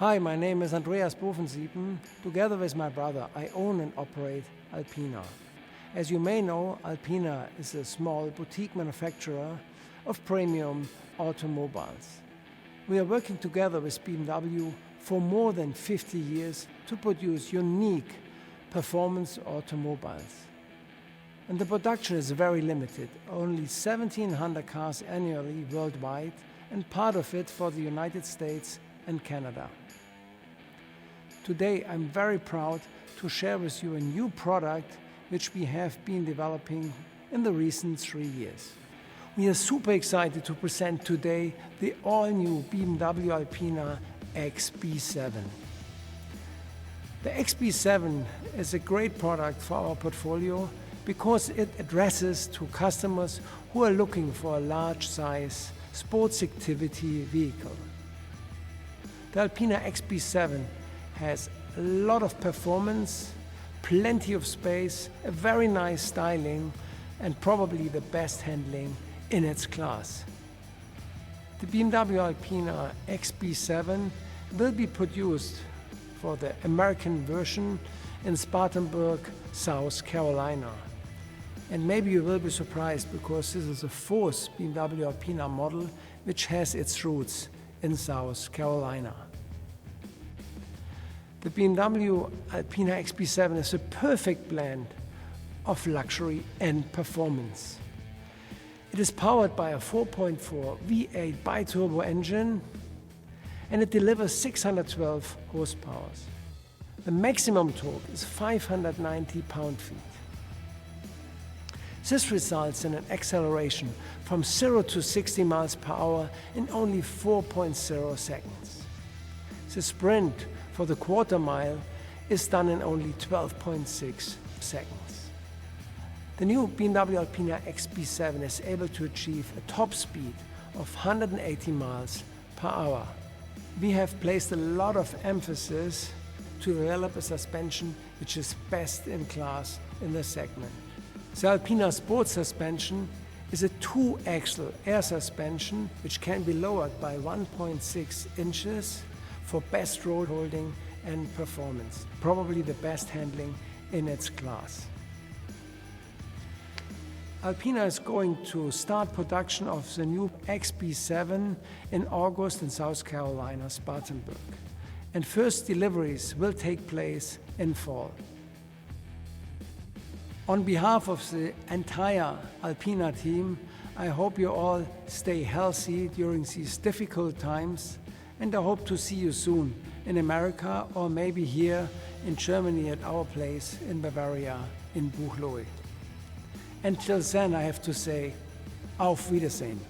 Hi, my name is Andreas Bovensiepen. Together with my brother, I own and operate Alpina. As you may know, Alpina is a small boutique manufacturer of premium automobiles. We are working together with BMW for more than 50 years to produce unique performance automobiles. And the production is very limited, only 1,700 cars annually worldwide, and part of it for the United States and Canada. Today I'm very proud to share with you a new product which we have been developing in the recent 3 years. We are super excited to present today the all-new BMW Alpina XB7. The XB7 is a great product for our portfolio because it addresses to customers who are looking for a large-size sports activity vehicle. The Alpina XB7 has a lot of performance, plenty of space, a very nice styling, and probably the best handling in its class. The BMW Alpina XB7 will be produced for the American version in Spartanburg, South Carolina. And maybe you will be surprised because this is the fourth BMW Alpina model which has its roots in South Carolina. The BMW Alpina XB7 is a perfect blend of luxury and performance. It is powered by a 4.4 V8 biturbo engine and it delivers 612 horsepower. The maximum torque is 590 pound-feet. This results in an acceleration from 0 to 60 miles per hour in only 4.0 seconds. The sprint for the quarter mile is done in only 12.6 seconds. The new BMW Alpina XB7 is able to achieve a top speed of 180 miles per hour. We have placed a lot of emphasis to develop a suspension which is best in class in the segment. The Alpina Sport suspension is a 2-axle air suspension which can be lowered by 1.6 inches for best road holding and performance, probably the best handling in its class. Alpina is going to start production of the new XB7 in August in South Carolina, Spartanburg, and first deliveries will take place in fall. On behalf of the entire Alpina team, I hope you all stay healthy during these difficult times, and I hope to see you soon in America or maybe here in Germany at our place in Bavaria in Buchloe. Until then, I have to say, auf Wiedersehen.